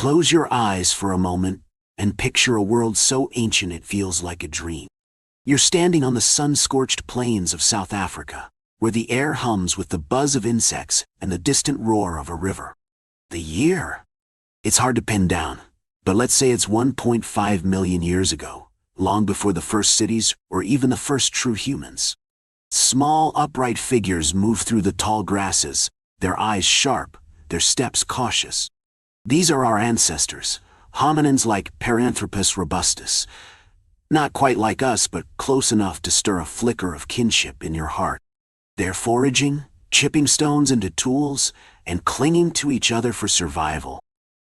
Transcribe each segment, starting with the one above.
Close your eyes for a moment and picture a world so ancient it feels like a dream. You're standing on the sun-scorched plains of South Africa, where the air hums with the buzz of insects and the distant roar of a river. The year? It's hard to pin down, but let's say it's 1.5 million years ago, long before the first cities or even the first true humans. Small, upright figures move through the tall grasses, their eyes sharp, their steps cautious. These are our ancestors, hominins like Paranthropus robustus. Not quite like us, but close enough to stir a flicker of kinship in your heart. They're foraging, chipping stones into tools, and clinging to each other for survival.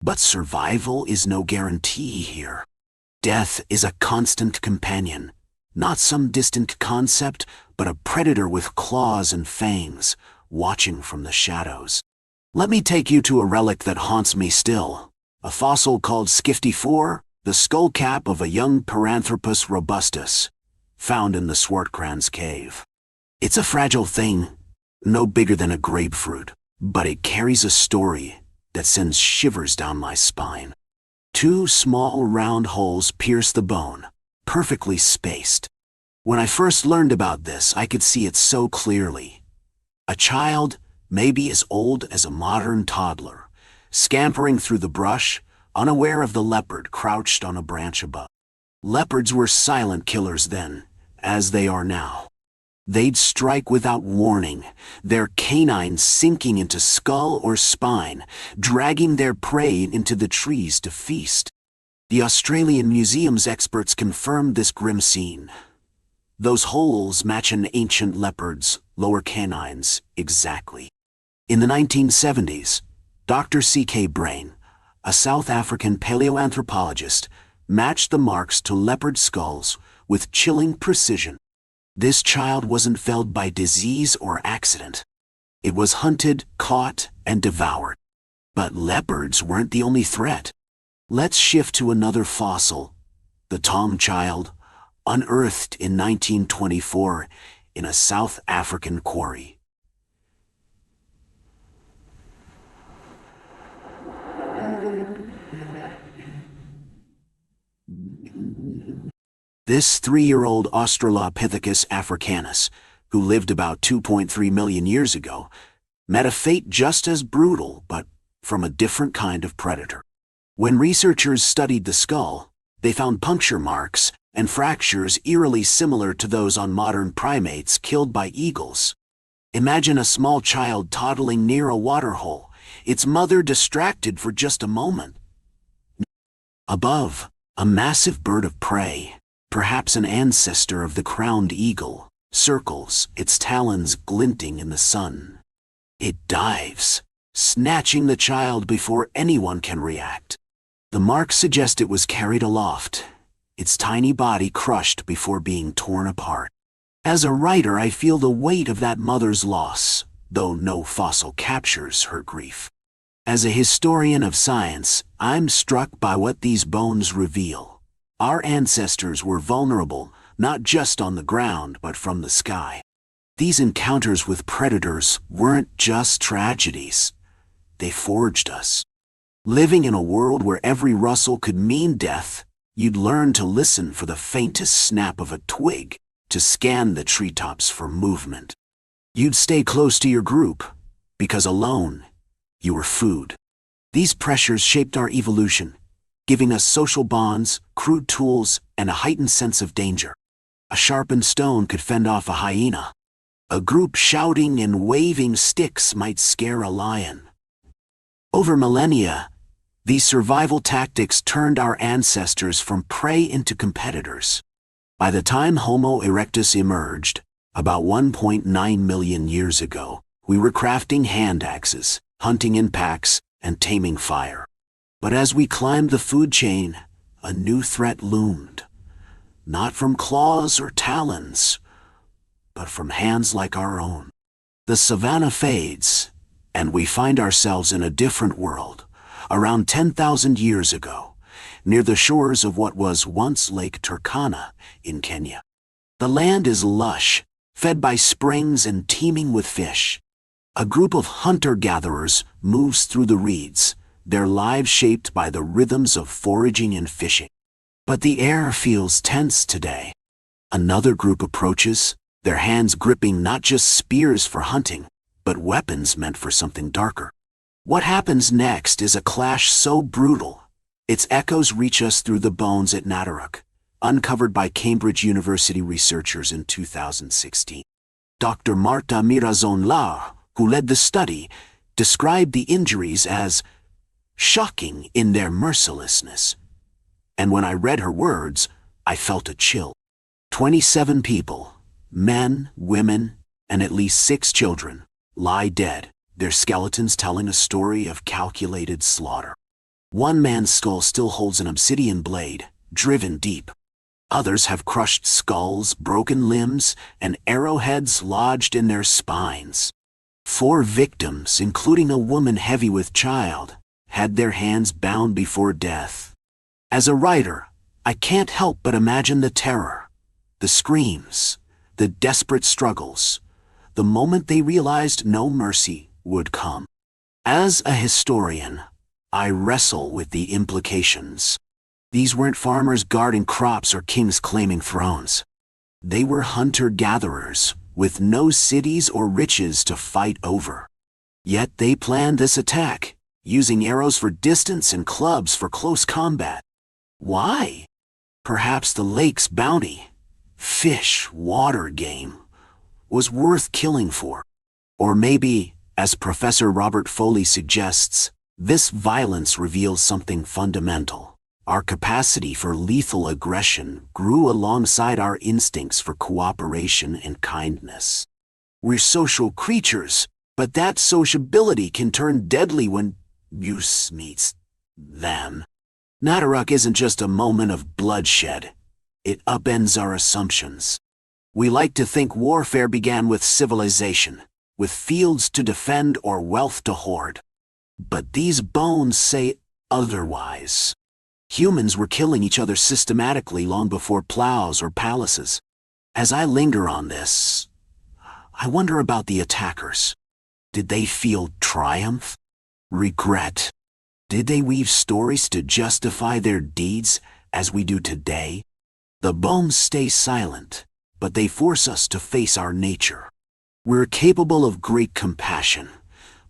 But survival is no guarantee here. Death is a constant companion, not some distant concept, but a predator with claws and fangs, watching from the shadows. Let me take you to a relic that haunts me still, a fossil called Skifty-4, the skull cap of a young Paranthropus robustus, found in the Swartkrans cave. It's a fragile thing, no bigger than a grapefruit, but it carries a story that sends shivers down my spine. 2 small round holes pierce the bone, perfectly spaced. When I first learned about this, I could see it so clearly. A child, maybe as old as a modern toddler, scampering through the brush, unaware of the leopard crouched on a branch above. Leopards were silent killers then, as they are now. They'd strike without warning, their canines sinking into skull or spine, dragging their prey into the trees to feast. The Australian Museum's experts confirmed this grim scene. Those holes match an ancient leopard's lower canines exactly. In the 1970s, Dr. C.K. Brain, a South African paleoanthropologist, matched the marks to leopard skulls with chilling precision. This child wasn't felled by disease or accident. It was hunted, caught, and devoured. But leopards weren't the only threat. Let's shift to another fossil, the Tom child, unearthed in 1924 in a South African quarry. This 3-year-old Australopithecus africanus, who lived about 2.3 million years ago, met a fate just as brutal, but from a different kind of predator. When researchers studied the skull, they found puncture marks and fractures eerily similar to those on modern primates killed by eagles. Imagine a small child toddling near a waterhole, its mother distracted for just a moment. Above, a massive bird of prey, perhaps an ancestor of the crowned eagle, circles, its talons glinting in the sun. It dives, snatching the child before anyone can react. The marks suggest it was carried aloft, its tiny body crushed before being torn apart. As a writer, I feel the weight of that mother's loss, though no fossil captures her grief. As a historian of science, I'm struck by what these bones reveal. Our ancestors were vulnerable, not just on the ground but from the sky. These encounters with predators weren't just tragedies. They forged us. Living in a world where every rustle could mean death, you'd learn to listen for the faintest snap of a twig, to scan the treetops for movement. You'd stay close to your group, because alone, you were food. These pressures shaped our evolution, giving us social bonds, crude tools, and a heightened sense of danger. A sharpened stone could fend off a hyena. A group shouting and waving sticks might scare a lion. Over millennia, these survival tactics turned our ancestors from prey into competitors. By the time Homo erectus emerged, about 1.9 million years ago, we were crafting hand axes, hunting in packs, and taming fire. But as we climbed the food chain, a new threat loomed. Not from claws or talons, but from hands like our own. The savanna fades, and we find ourselves in a different world, around 10,000 years ago, near the shores of what was once Lake Turkana in Kenya. The land is lush, fed by springs and teeming with fish. A group of hunter-gatherers moves through the reeds, their lives shaped by the rhythms of foraging and fishing. But the air feels tense today. Another group approaches, their hands gripping not just spears for hunting, but weapons meant for something darker. What happens next is a clash so brutal, its echoes reach us through the bones at Nataruk, uncovered by Cambridge University researchers in 2016. Dr. Marta Mirazon-La, who led the study, described the injuries as shocking in their mercilessness. And when I read her words, I felt a chill. 27 people, men, women, and at least 6 children, lie dead, their skeletons telling a story of calculated slaughter. One man's skull still holds an obsidian blade, driven deep. Others have crushed skulls, broken limbs, and arrowheads lodged in their spines. 4 victims, including a woman heavy with child, had their hands bound before death. As a writer, I can't help but imagine the terror, the screams, the desperate struggles, the moment they realized no mercy would come. As a historian, I wrestle with the implications. These weren't farmers guarding crops or kings claiming thrones. They were hunter-gatherers, with no cities or riches to fight over. Yet they planned this attack, using arrows for distance and clubs for close combat. Why? Perhaps the lake's bounty, fish, water game, was worth killing for. Or maybe, as Professor Robert Foley suggests, this violence reveals something fundamental. Our capacity for lethal aggression grew alongside our instincts for cooperation and kindness. We're social creatures, but that sociability can turn deadly when use meets them. Nataruk isn't just a moment of bloodshed. It upends our assumptions. We like to think warfare began with civilization, with fields to defend or wealth to hoard. But these bones say otherwise. Humans were killing each other systematically long before plows or palaces. As I linger on this, I wonder about the attackers. Did they feel triumph? Regret? Did they weave stories to justify their deeds as we do today? The bones stay silent, but they force us to face our nature. We're capable of great compassion,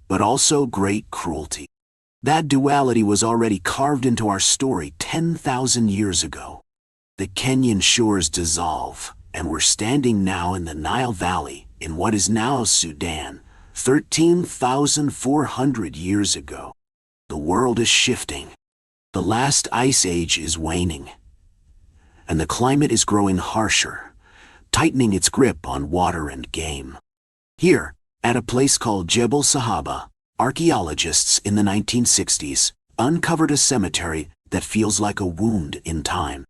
but also great cruelty. That duality was already carved into our story 10,000 years ago. The Kenyan shores dissolve, and we're standing now in the Nile Valley, in what is now Sudan, 13,400 years ago. The world is shifting. The last ice age is waning, and the climate is growing harsher, tightening its grip on water and game. Here, at a place called Jebel Sahaba, archaeologists in the 1960s uncovered a cemetery that feels like a wound in time.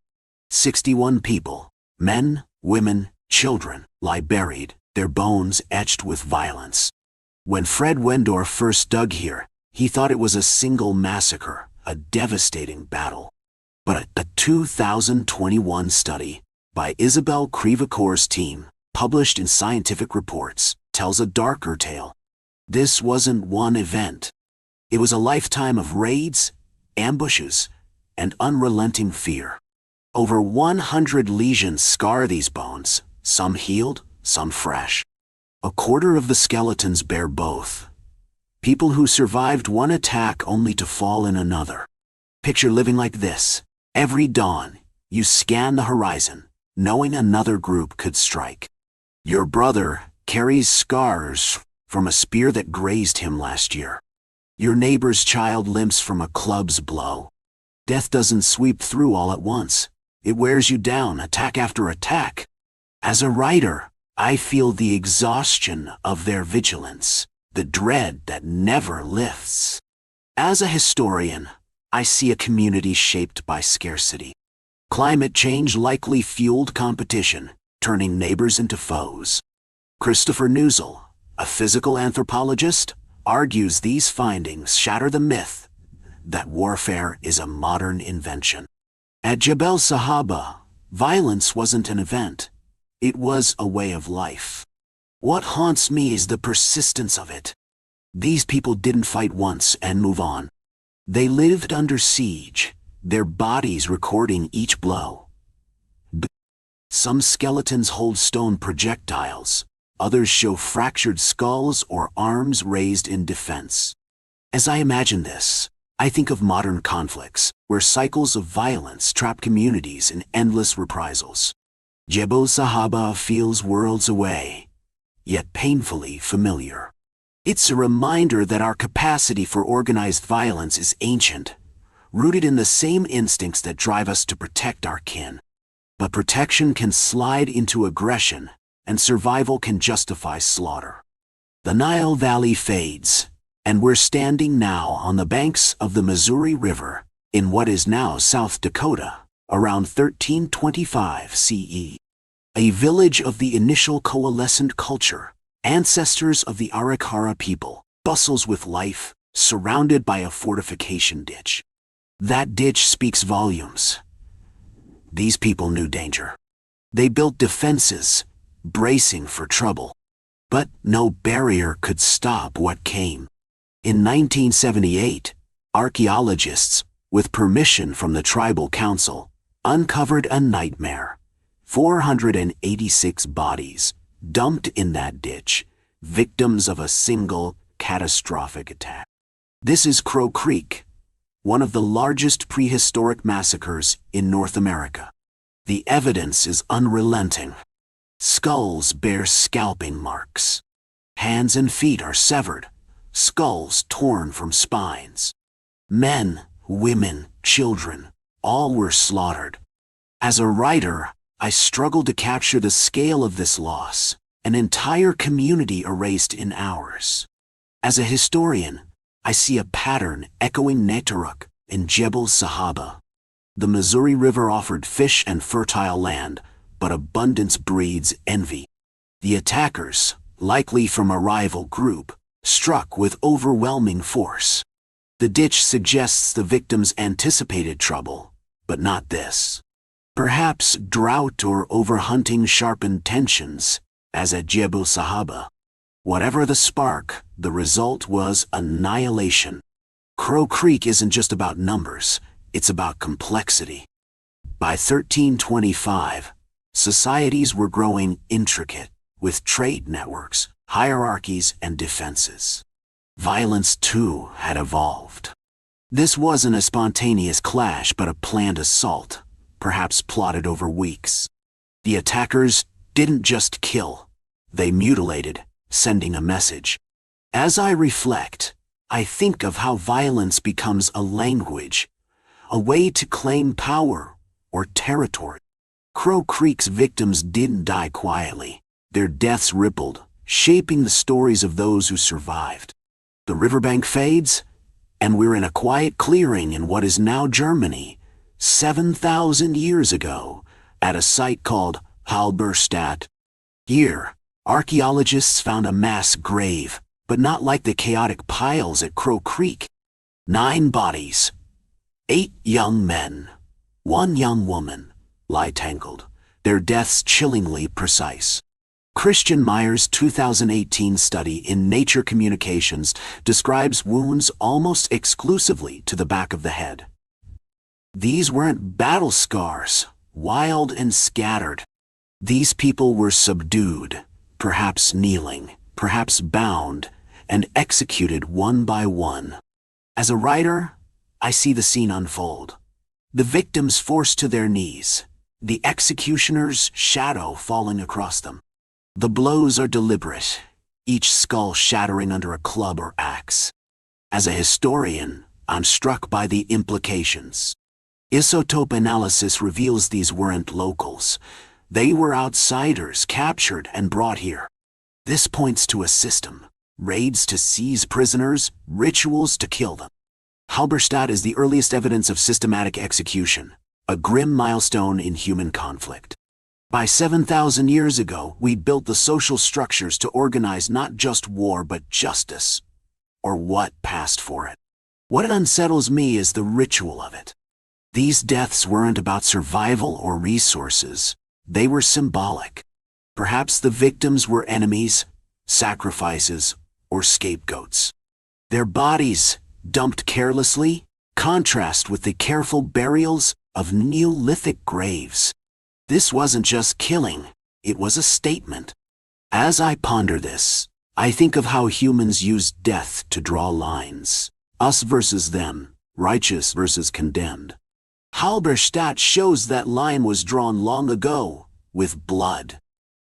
61 people, men, women, children, lie buried, their bones etched with violence. When Fred Wendorf first dug here, he thought it was a single massacre, a devastating battle. But a 2021 study by Isabel Krivakor's team, published in Scientific Reports, tells a darker tale. This wasn't one event. It was a lifetime of raids, ambushes, and unrelenting fear. Over 100 lesions scar these bones, some healed, some fresh. A quarter of the skeletons bear both. People who survived one attack only to fall in another. Picture living like this. Every dawn, you scan the horizon, knowing another group could strike. Your brother carries scars from a spear that grazed him last year. Your neighbor's child limps from a club's blow. Death doesn't sweep through all at once. It wears you down, attack after attack. As a writer, I feel the exhaustion of their vigilance, the dread that never lifts. As a historian, I see a community shaped by scarcity. Climate change likely fueled competition, turning neighbors into foes. Christopher Newsel, a physical anthropologist, argues these findings shatter the myth that warfare is a modern invention. At Jebel Sahaba, violence wasn't an event. It was a way of life. What haunts me is the persistence of it. These people didn't fight once and move on. They lived under siege, their bodies recording each blow. Some skeletons hold stone projectiles, others show fractured skulls or arms raised in defense. As I imagine this, I think of modern conflicts, where cycles of violence trap communities in endless reprisals. Jebel Sahaba feels worlds away, yet painfully familiar. It's a reminder that our capacity for organized violence is ancient, rooted in the same instincts that drive us to protect our kin. But protection can slide into aggression, and survival can justify slaughter. The Nile Valley fades, and we're standing now on the banks of the Missouri River, in what is now South Dakota, around 1325 CE. A village of the initial coalescent culture, ancestors of the Arikara people, bustles with life, surrounded by a fortification ditch. That ditch speaks volumes. These people knew danger. They built defenses, bracing for trouble. But no barrier could stop what came. In 1978, archaeologists, with permission from the tribal council, uncovered a nightmare. 486 bodies, dumped in that ditch, victims of a single catastrophic attack. This is Crow Creek, one of the largest prehistoric massacres in North America. The evidence is unrelenting. Skulls bear scalping marks. Hands and feet are severed, skulls torn from spines. Men, women, children, all were slaughtered. As a writer, I struggled to capture the scale of this loss, an entire community erased in hours. As a historian, I see a pattern echoing Nataruk in Jebel Sahaba. The Missouri River offered fish and fertile land, but abundance breeds envy. The attackers, likely from a rival group, struck with overwhelming force. The ditch suggests the victims anticipated trouble, but not this. Perhaps drought or overhunting sharpened tensions, as at Jebel Sahaba. Whatever the spark, the result was annihilation. Crow Creek isn't just about numbers, it's about complexity. By 1325, societies were growing intricate, with trade networks, hierarchies, and defenses. Violence, too, had evolved. This wasn't a spontaneous clash but a planned assault, perhaps plotted over weeks. The attackers didn't just kill, they mutilated, sending a message. As I reflect, I think of how violence becomes a language, a way to claim power or territory. Crow Creek's victims didn't die quietly. Their deaths rippled, shaping the stories of those who survived. The riverbank fades, and we're in a quiet clearing in what is now Germany, 7,000 years ago, at a site called Halberstadt. Here, archaeologists found a mass grave, but not like the chaotic piles at Crow Creek. 9 bodies, 8 young men, 1 young woman, lie tangled, their deaths chillingly precise. Christian Meyer's 2018 study in Nature Communications describes wounds almost exclusively to the back of the head. These weren't battle scars, wild and scattered. These people were subdued, perhaps kneeling, perhaps bound, and executed one by one. As a writer, I see the scene unfold. The victims forced to their knees, the executioner's shadow falling across them. The blows are deliberate, each skull shattering under a club or axe. As a historian, I'm struck by the implications. Isotope analysis reveals these weren't locals. They were outsiders captured and brought here. This points to a system: raids to seize prisoners, rituals to kill them. Halberstadt is the earliest evidence of systematic execution, a grim milestone in human conflict. By 7,000 years ago, we'd built the social structures to organize not just war but justice, or what passed for it. What unsettles me is the ritual of it. These deaths weren't about survival or resources, they were symbolic. Perhaps the victims were enemies, sacrifices, or scapegoats. Their bodies, dumped carelessly, contrast with the careful burials of Neolithic graves. This wasn't just killing, it was a statement. As I ponder this, I think of how humans use death to draw lines. Us versus them, righteous versus condemned. Halberstadt shows that line was drawn long ago, with blood.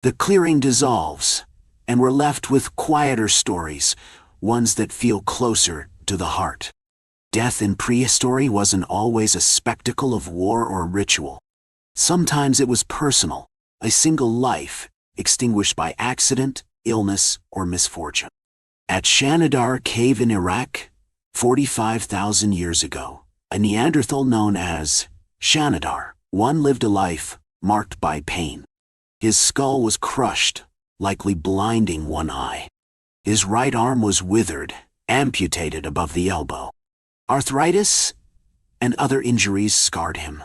The clearing dissolves, and we're left with quieter stories, ones that feel closer to the heart. Death in prehistory wasn't always a spectacle of war or ritual. Sometimes it was personal, a single life, extinguished by accident, illness, or misfortune. At Shanidar Cave in Iraq, 45,000 years ago, a Neanderthal known as Shanidar I lived a life marked by pain. His skull was crushed, likely blinding one eye. His right arm was withered, amputated above the elbow. Arthritis and other injuries scarred him.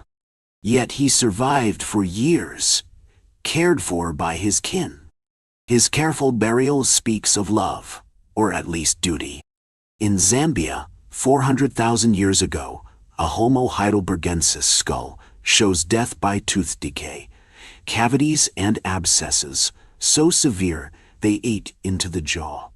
Yet he survived for years, cared for by his kin. His careful burial speaks of love, or at least duty. In Zambia, 400,000 years ago, a Homo heidelbergensis skull shows death by tooth decay, cavities and abscesses, so severe they ate into the jaw.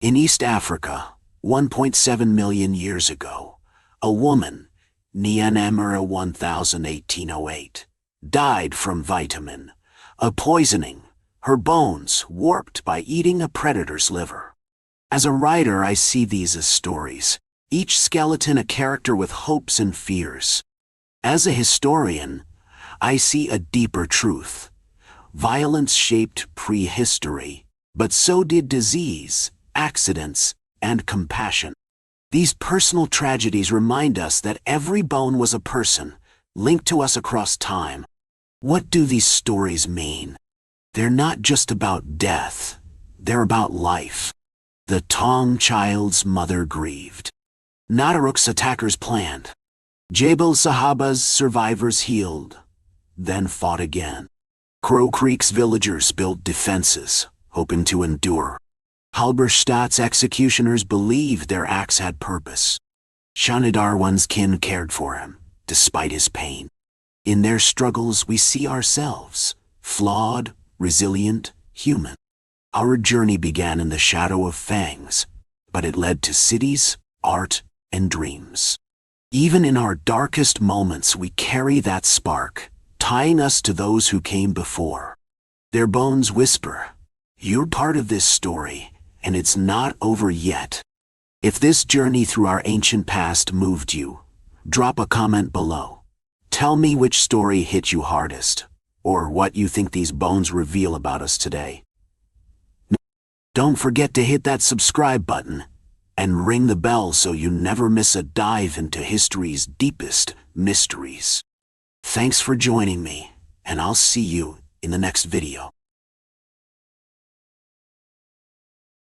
In East Africa, 1.7 million years ago, a woman, Nyanamura 1808, died from vitamin, a poisoning, her bones warped by eating a predator's liver. As a writer, I see these as stories, each skeleton a character with hopes and fears. As a historian, I see a deeper truth. Violence shaped prehistory, but so did disease, accidents, and compassion. These personal tragedies remind us that every bone was a person, linked to us across time. What do these stories mean? They're not just about death, they're about life. The Tong child's mother grieved. Nataruk's attackers planned. Jebel Sahaba's survivors healed, then fought again. Crow Creek's villagers built defenses, hoping to endure. Halberstadt's executioners believed their acts had purpose. Shanidar I's kin cared for him, despite his pain. In their struggles we see ourselves, flawed, resilient, human. Our journey began in the shadow of fangs, but it led to cities, art, and dreams. Even in our darkest moments we carry that spark, tying us to those who came before. Their bones whisper, "You're part of this story, and it's not over yet." If this journey through our ancient past moved you, drop a comment below. Tell me which story hit you hardest, or what you think these bones reveal about us today. Don't forget to hit that subscribe button and ring the bell so you never miss a dive into history's deepest mysteries. Thanks for joining me, and I'll see you in the next video.